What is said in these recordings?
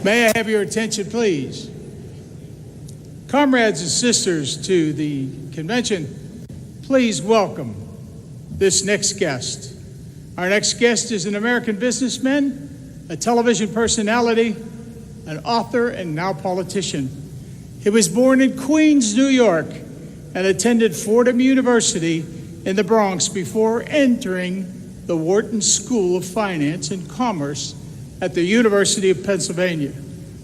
May I have your attention, please? Comrades and sisters to the convention, please welcome this next guest. Our next guest is an American businessman, a television personality, an author, and now politician. He was born in Queens, New York, and attended Fordham University in the Bronx before entering the Wharton School of Finance and Commerce at the University of Pennsylvania,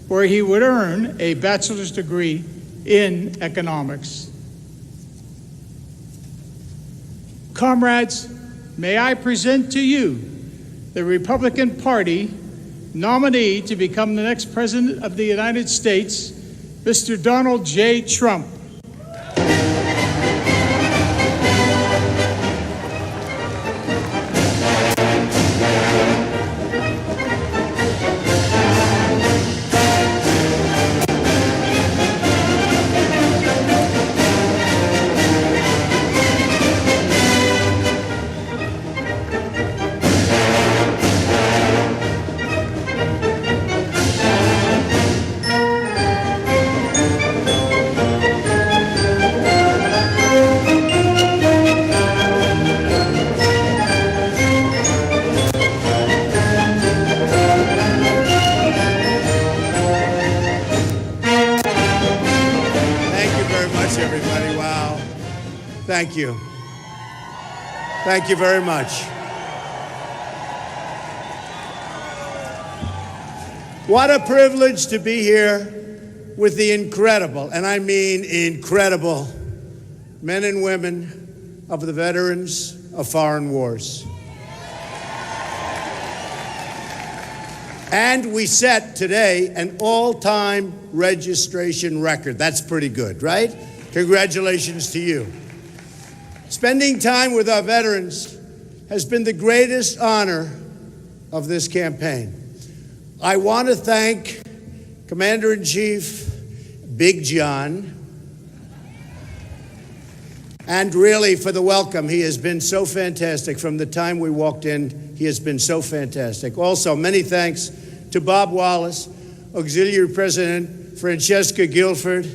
where he would earn a bachelor's degree in economics. Comrades, may I present to you the Republican Party nominee to become the next President of the United States, Mr. Donald J. Trump. Thank you. Thank you very much. What a privilege to be here with the incredible, and I mean incredible, men and women of the veterans of foreign wars. And we set today an all-time registration record. That's pretty good, right? Congratulations to you. Spending time with our veterans has been the greatest honor of this campaign. I want to thank Commander-in-Chief Big John, and really for the welcome. He has been so fantastic. From the time we walked in, he has been so fantastic. Also, many thanks to Bob Wallace, Auxiliary President Francesca Guilford,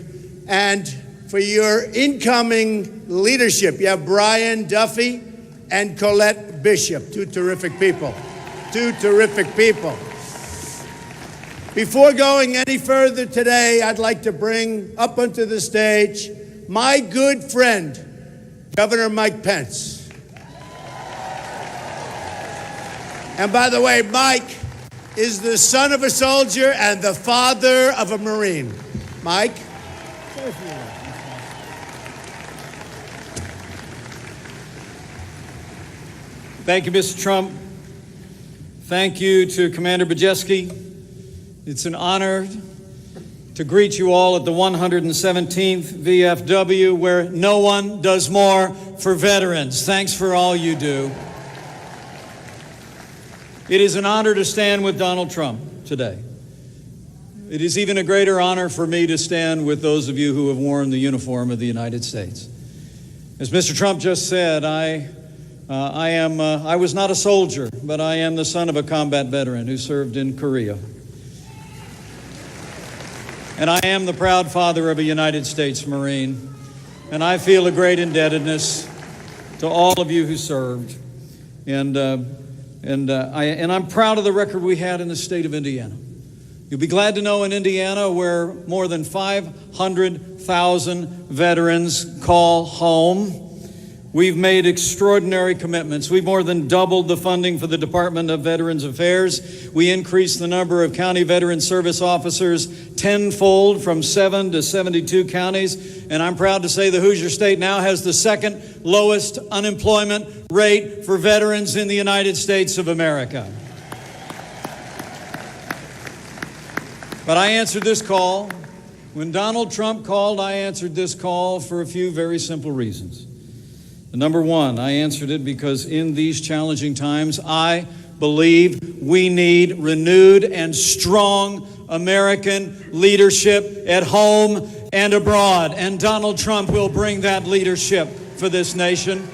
and for your incoming leadership. You have Brian Duffy and Colette Bishop, two terrific people. Two terrific people. Before going any further today, I'd like to bring up onto the stage my good friend, Governor Mike Pence. And by the way, Mike is the son of a soldier and the father of a Marine. Mike? Thank you, Mr. Trump. Thank you to Commander Bujeski. It's an honor to greet you all at the 117th VFW, where no one does more for veterans. Thanks for all you do. It is an honor to stand with Donald Trump today. It is even a greater honor for me to stand with those of you who have worn the uniform of the United States. As Mr. Trump just said, I was not a soldier, but I am the son of a combat veteran who served in Korea. And I am the proud father of a United States Marine. And I feel a great indebtedness to all of you who served. And I'm proud of the record we had in the state of Indiana. You'll be glad to know in Indiana, where more than 500,000 veterans call home, we've made extraordinary commitments. We've more than doubled the funding for the Department of Veterans Affairs. We increased the number of county veteran service officers tenfold from 7 to 72 counties. And I'm proud to say the Hoosier State now has the second lowest unemployment rate for veterans in the United States of America. But I answered this call. When Donald Trump called, I answered this call for a few very simple reasons. Number one, I answered it because in these challenging times, I believe we need renewed and strong American leadership at home and abroad. And Donald Trump will bring that leadership for this nation.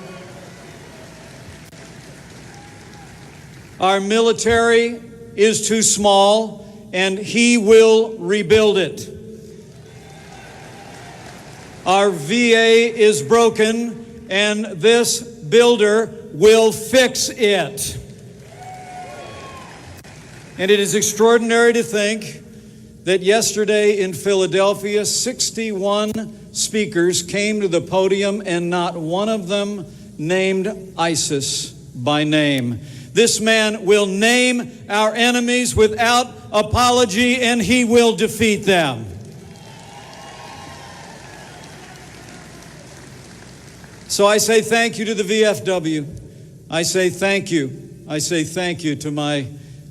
Our military is too small, and He will rebuild it. Our VA is broken, and this builder will fix it. And it is extraordinary to think that yesterday in Philadelphia, 61 speakers came to the podium and not one of them named ISIS by name. This man will name our enemies without apology, and he will defeat them. So I say thank you to the VFW. I say thank you. I say thank you to my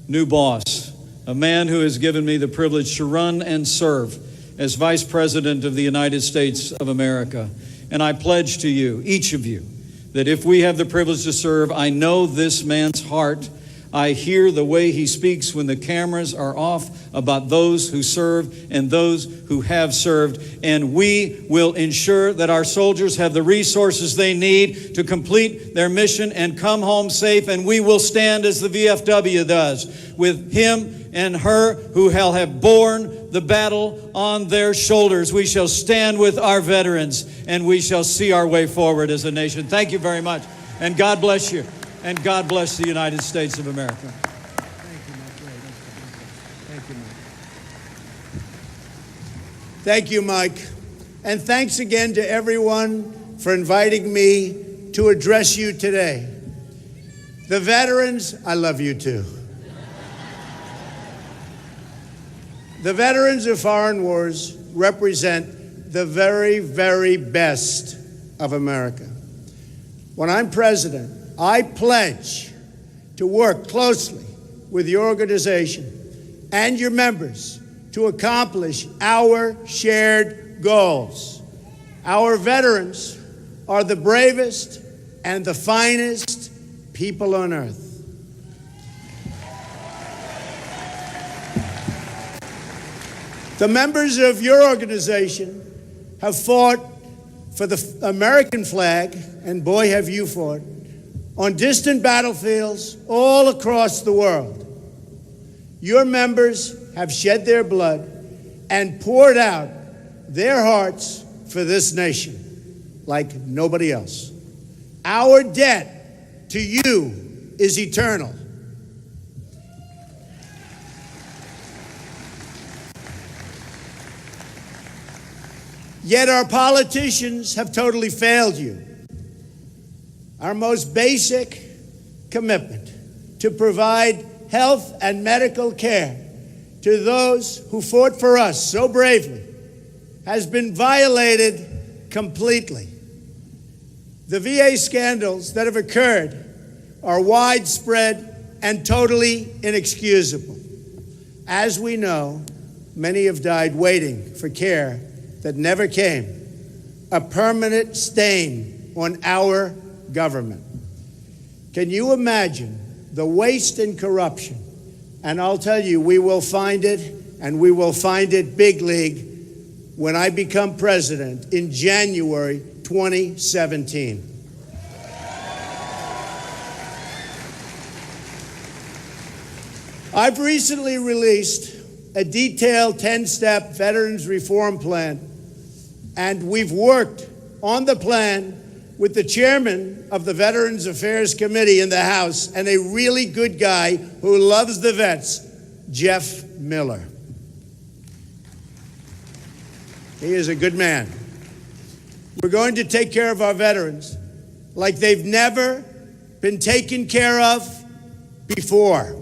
new boss, a man who has given me the privilege to run and serve as Vice President of the United States of America. And I pledge to you, each of you, that if we have the privilege to serve, I know this man's heart. I hear the way he speaks when the cameras are off about those who serve and those who have served. And we will ensure that our soldiers have the resources they need to complete their mission and come home safe. And we will stand as the VFW does, with him and her who have borne the battle on their shoulders. We shall stand with our veterans, and we shall see our way forward as a nation. Thank you very much, and God bless you. And God bless the United States of America. Thank you, Mike. And thanks again to everyone for inviting me to address you today. The veterans, I love you too. The veterans of foreign wars represent the very, very best of America. When I'm president, I pledge to work closely with your organization and your members to accomplish our shared goals. Our veterans are the bravest and the finest people on earth. The members of your organization have fought for the American flag, and boy, have you fought, on distant battlefields all across the world. Your members have shed their blood and poured out their hearts for this nation like nobody else. Our debt to you is eternal. Yet our politicians have totally failed you. Our most basic commitment to provide health and medical care to those who fought for us so bravely has been violated completely. The VA scandals that have occurred are widespread and totally inexcusable. As we know, many have died waiting for care that never came, a permanent stain on our government. Can you imagine the waste and corruption? And I'll tell you, we will find it, and we will find it big league when I become president in January 2017. I've recently released a detailed 10-step veterans reform plan, and we've worked on the plan with the chairman of the Veterans Affairs Committee in the House and a really good guy who loves the vets, Jeff Miller. He is a good man. We're going to take care of our veterans like they've never been taken care of before.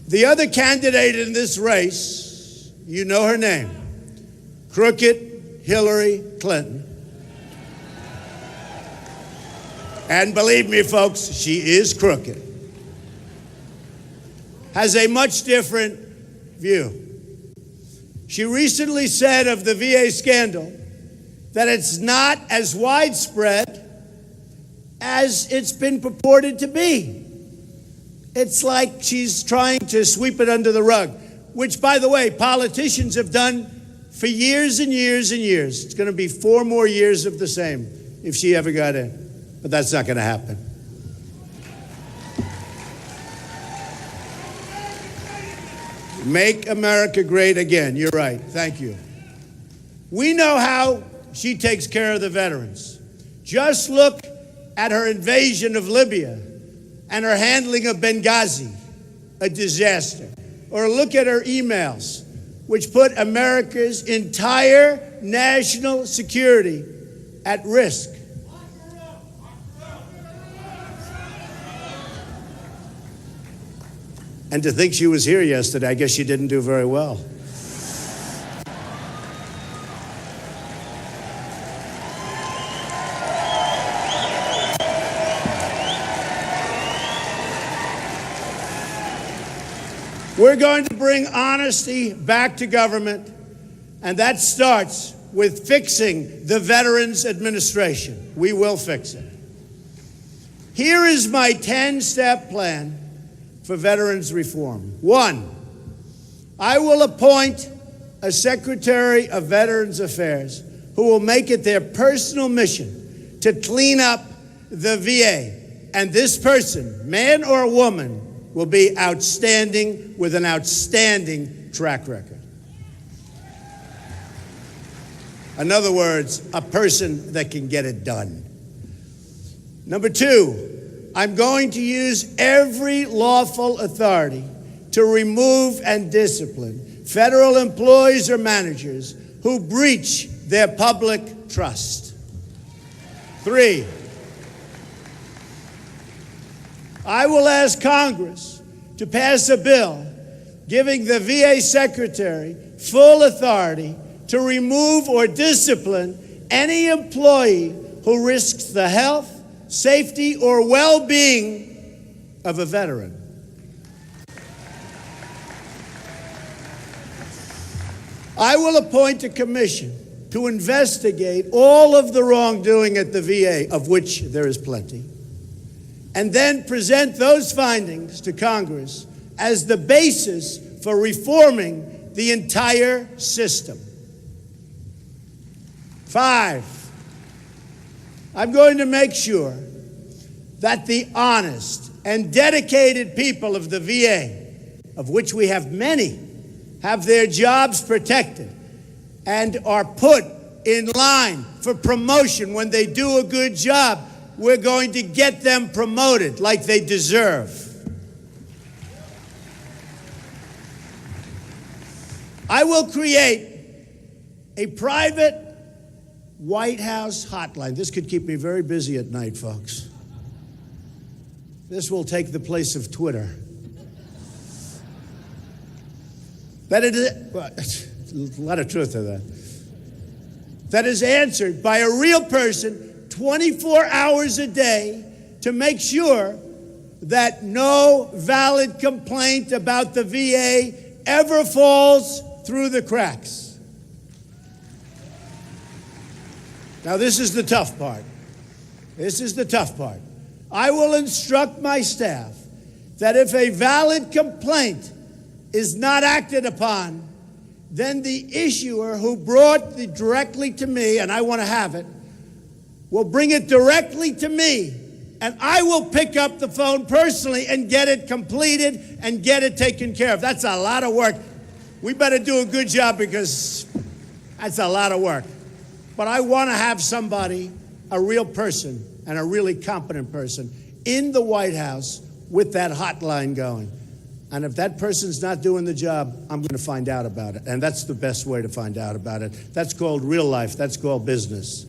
The other candidate in this race, you know her name, Crooked Hillary Clinton. And believe me, folks, she is crooked. Has a much different view. She recently said of the VA scandal that it's not as widespread as it's been purported to be. It's like she's trying to sweep it under the rug, which, by the way, politicians have done for years and years and years. It's going to be 4 more years of the same if she ever got in. but that's not going to happen. Make America great again. You're right. Thank you. We know how she takes care of the veterans. Just look at her invasion of Libya and her handling of Benghazi, a disaster. Or look at her emails, which put America's entire national security at risk. And to think she was here yesterday, I guess she didn't do very well. We're going to bring honesty back to government, and that starts with fixing the Veterans Administration. We will fix it. Here is my 10-step plan for veterans reform. 1, I will appoint a Secretary of Veterans Affairs who will make it their personal mission to clean up the VA. And this person, man or woman, will be outstanding with an outstanding track record. In other words, a person that can get it done. Number 2, I'm going to use every lawful authority to remove and discipline federal employees or managers who breach their public trust. 3, I will ask Congress to pass a bill giving the VA Secretary full authority to remove or discipline any employee who risks the health, safety, or well-being of a veteran. I will appoint a commission to investigate all of the wrongdoing at the VA, of which there is plenty, and then present those findings to Congress as the basis for reforming the entire system. 5, I'm going to make sure that the honest and dedicated people of the VA, of which we have many, have their jobs protected and are put in line for promotion when they do a good job. We're going to get them promoted like they deserve. I will create a private White House hotline. This could keep me very busy at night, folks. This will take the place of Twitter. That it is, well, a lot of truth to that. That is answered by a real person 24 hours a day to make sure that no valid complaint about the VA ever falls through the cracks. Now, this is the tough part. This is the tough part. I will instruct my staff that if a valid complaint is not acted upon, then the issuer who brought it directly to me, and I want to have it, will bring it directly to me, and I will pick up the phone personally and get it completed and get it taken care of. That's a lot of work. We better do a good job because that's a lot of work. But I want to have somebody, a real person and a really competent person in the White House with that hotline going. And if that person's not doing the job, I'm going to find out about it. And that's the best way to find out about it. That's called real life. That's called business.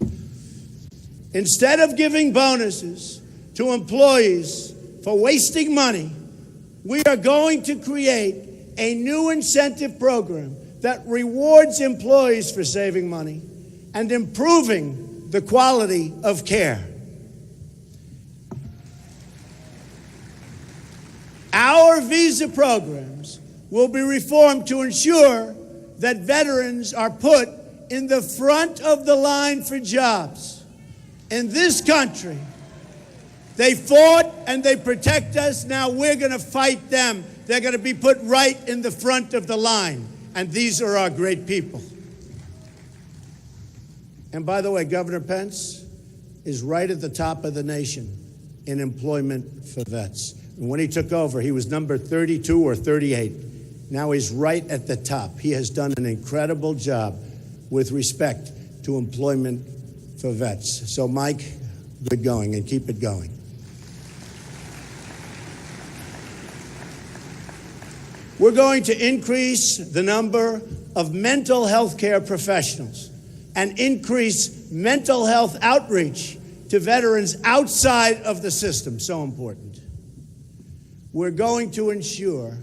Instead of giving bonuses to employees for wasting money, we are going to create a new incentive program that rewards employees for saving money and improving the quality of care. Our visa programs will be reformed to ensure that veterans are put in the front of the line for jobs. In this country, they fought and they protect us. Now we're going to fight them. They're going to be put right in the front of the line. And these are our great people. And by the way, Governor Pence, is right at the top of the nation in employment for vets. And when he took over, he was number 32 or 38. Now he's right at the top. He has done an incredible job with respect to employment for vets. So, Mike, good going, and keep it going. We're going to increase the number of mental health care professionals and increase mental health outreach to veterans outside of the system. So important. We're going to ensure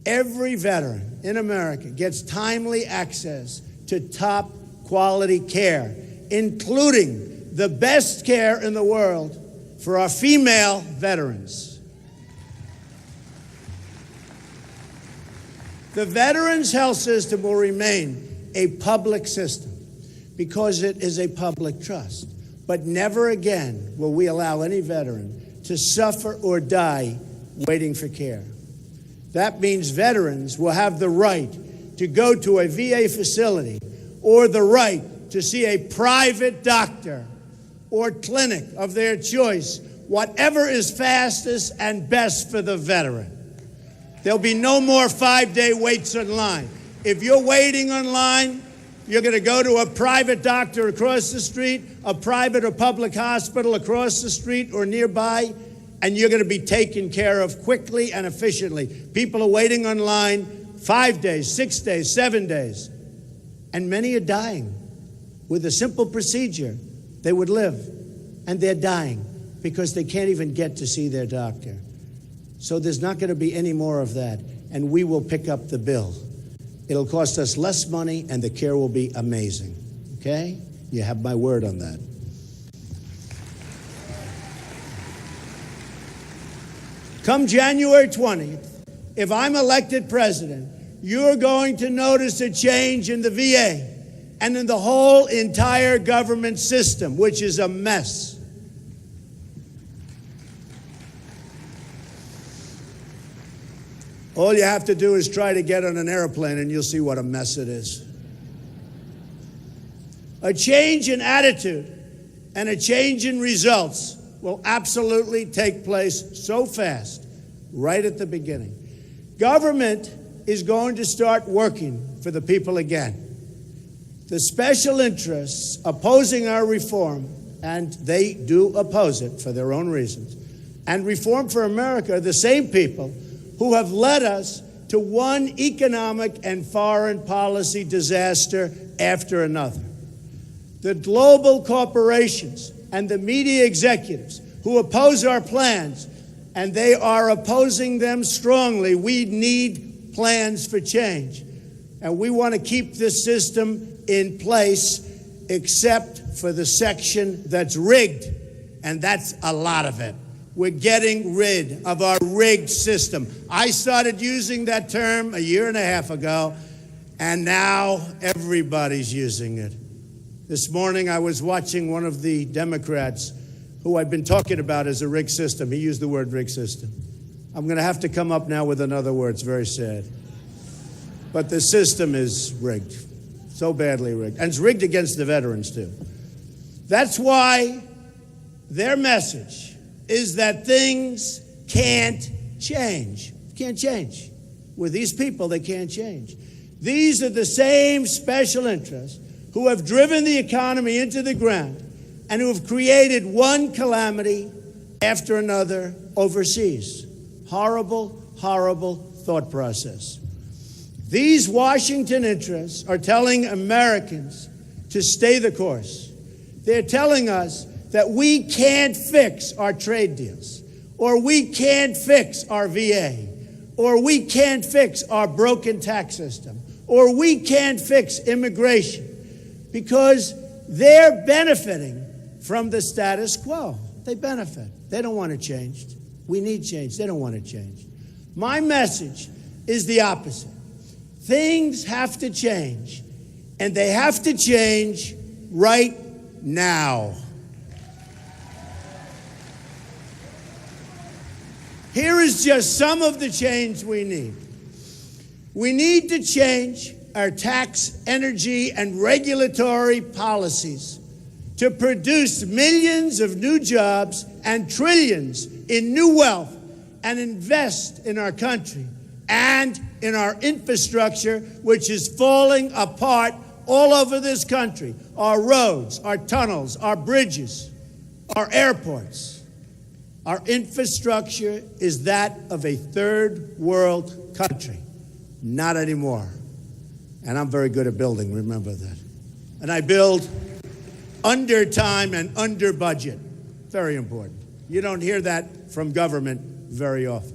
every veteran in America gets timely access to top quality care, including the best care in the world for our female veterans. The Veterans Health System will remain a public system because it is a public trust. But never again will we allow any veteran to suffer or die waiting for care. That means veterans will have the right to go to a VA facility or the right to see a private doctor or clinic of their choice, whatever is fastest and best for the veteran. There'll be no more 5-day waits in line. If you're waiting online, you're going to go to a private doctor across the street, a private or public hospital across the street or nearby, and you're going to be taken care of quickly and efficiently. People are waiting online 5 days, 6 days, 7 days, and many are dying. With a simple procedure, they would live, and they're dying because they can't even get to see their doctor. So there's not going to be any more of that, and we will pick up the bill. It'll cost us less money, and the care will be amazing. Okay? You have my word on that. Come January 20th, if I'm elected president, you're going to notice a change in the VA and in the whole entire government system, which is a mess. All you have to do is try to get on an airplane and you'll see what a mess it is. A change in attitude and a change in results will absolutely take place so fast, right at the beginning. Government is going to start working for the people again. The special interests opposing our reform, and they do oppose it for their own reasons, and Reform for America are the same people who have led us to one economic and foreign policy disaster after another. The global corporations and the media executives who oppose our plans, and they are opposing them strongly. We need plans for change. And we want to keep this system in place except for the section that's rigged, and that's a lot of it. We're getting rid of our rigged system. I started using that term a year and a half ago, and now everybody's using it. This morning I was watching one of the Democrats who I've been talking about as a rigged system. He used the word rigged system. I'm going to have to come up now with another word. It's very sad. But the system is rigged, so badly rigged. And it's rigged against the veterans, too. That's why their message is that things can't change. Can't change. With these people, they can't change. These are the same special interests who have driven the economy into the ground and who have created one calamity after another overseas. Horrible, horrible thought process. These Washington interests are telling Americans to stay the course. They're telling us that we can't fix our trade deals, or we can't fix our VA, or we can't fix our broken tax system, or we can't fix immigration, because they're benefiting from the status quo. They benefit. They don't want it changed. We need change. They don't want it changed. My message is the opposite. Things have to change, and they have to change right now. Here is just some of the change we need. We need to change our tax, energy, and regulatory policies to produce millions of new jobs and trillions in new wealth and invest in our country and in our infrastructure, which is falling apart all over this country. Our roads, our tunnels, our bridges, our airports. Our infrastructure is that of a third world country. Not anymore. And I'm very good at building, remember that. And I build under time and under budget. Very important. You don't hear that from government very often.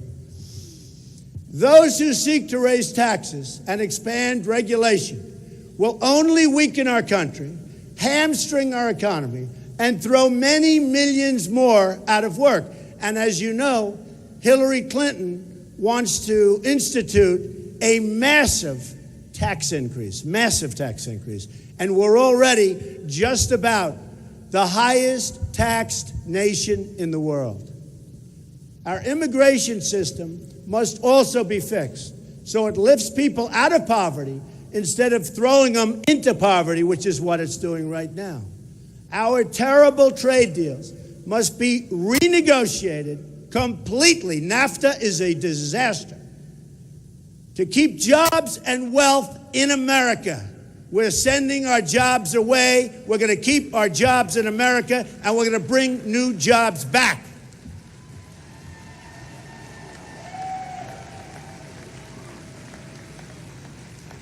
Those who seek to raise taxes and expand regulation will only weaken our country, hamstring our economy, and throw many millions more out of work. And as you know, Hillary Clinton wants to institute a massive tax increase. And we're already just about the highest taxed nation in the world. Our immigration system must also be fixed so it lifts people out of poverty instead of throwing them into poverty, which is what it's doing right now. Our terrible trade deals must be renegotiated completely. NAFTA is a disaster. To keep jobs and wealth in America, we're sending our jobs away. We're going to keep our jobs in America, and we're going to bring new jobs back.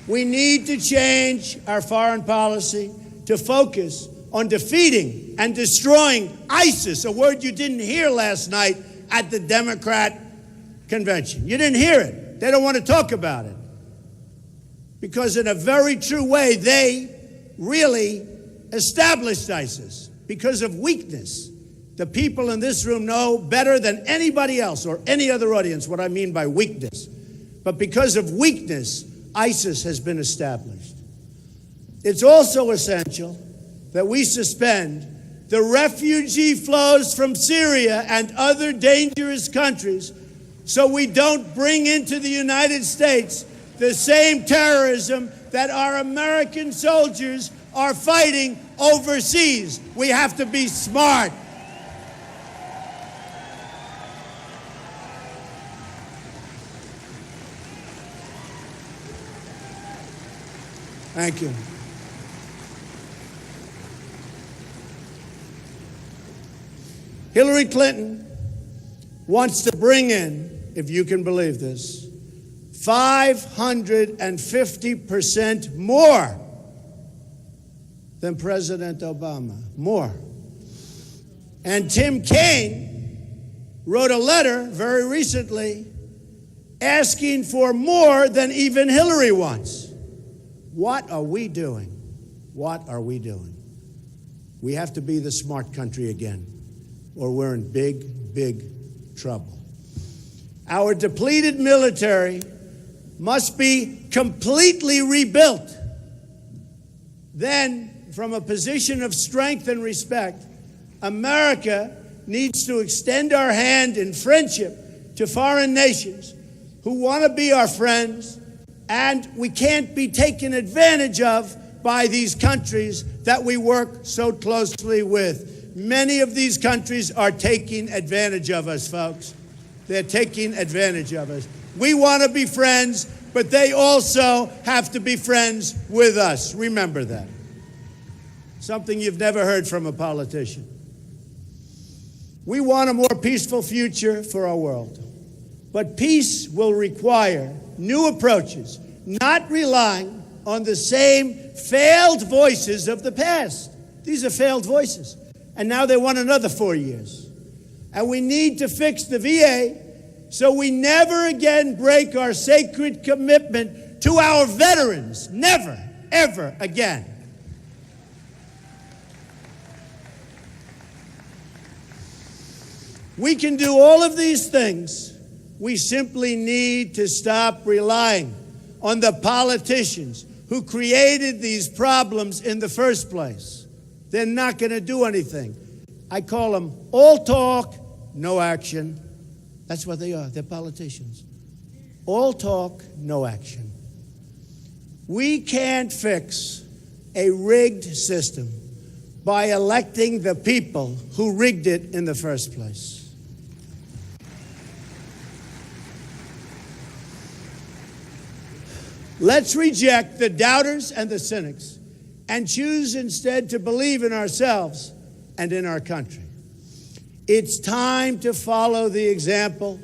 We need to change our foreign policy to focus on defeating and destroying ISIS, a word you didn't hear last night at the Democrat convention. You didn't hear it. They don't want to talk about it. Because in a very true way, they really established ISIS because of weakness. The people in this room know better than anybody else or any other audience what I mean by weakness. But because of weakness, ISIS has been established. It's also essential that we suspend the refugee flows from Syria and other dangerous countries so we don't bring into the United States the same terrorism that our American soldiers are fighting overseas. We have to be smart. Thank you. Hillary Clinton wants to bring in, if you can believe this, 550% more than President Obama. More. And Tim Kaine wrote a letter very recently asking for more than even Hillary wants. What are we doing? What are we doing? We have to be the smart country again, or we're in big, big trouble. Our depleted military must be completely rebuilt. Then, from a position of strength and respect, America needs to extend our hand in friendship to foreign nations who want to be our friends, and we can't be taken advantage of by these countries that we work so closely with. Many of these countries are taking advantage of us, folks. They're taking advantage of us. We want to be friends, but they also have to be friends with us. Remember that. Something you've never heard from a politician. We want a more peaceful future for our world. But peace will require new approaches, not relying on the same failed voices of the past. These are failed voices. And now they want another 4 years. And we need to fix the VA so we never again break our sacred commitment to our veterans. Never, ever again. We can do all of these things. We simply need to stop relying on the politicians who created these problems in the first place. They're not going to do anything. I call them all talk, no action. That's what they are. They're politicians. All talk, no action. We can't fix a rigged system by electing the people who rigged it in the first place. Let's reject the doubters and the cynics and choose instead to believe in ourselves and in our country. It's time to follow the example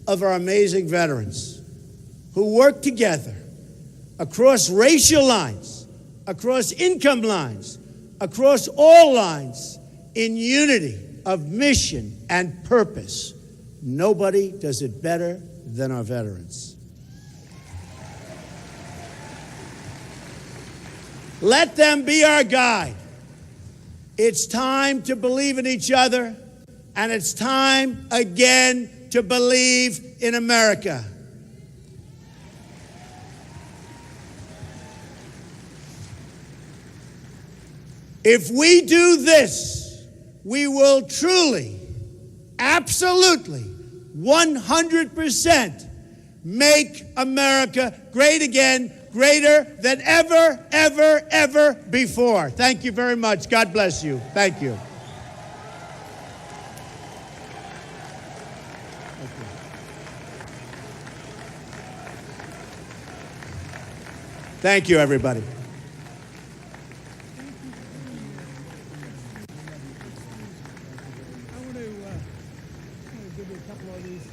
of our amazing veterans who worked together across racial lines, across income lines, across all lines, in unity of mission and purpose. Nobody does it better than our veterans. Let them be our guide. It's time to believe in each other, and it's time again to believe in America. If we do this, we will truly, absolutely, 100% make America great again, greater than ever, ever, ever before. Thank you very much. God bless you. Thank you. Thank you, everybody. I want to give you a couple of these.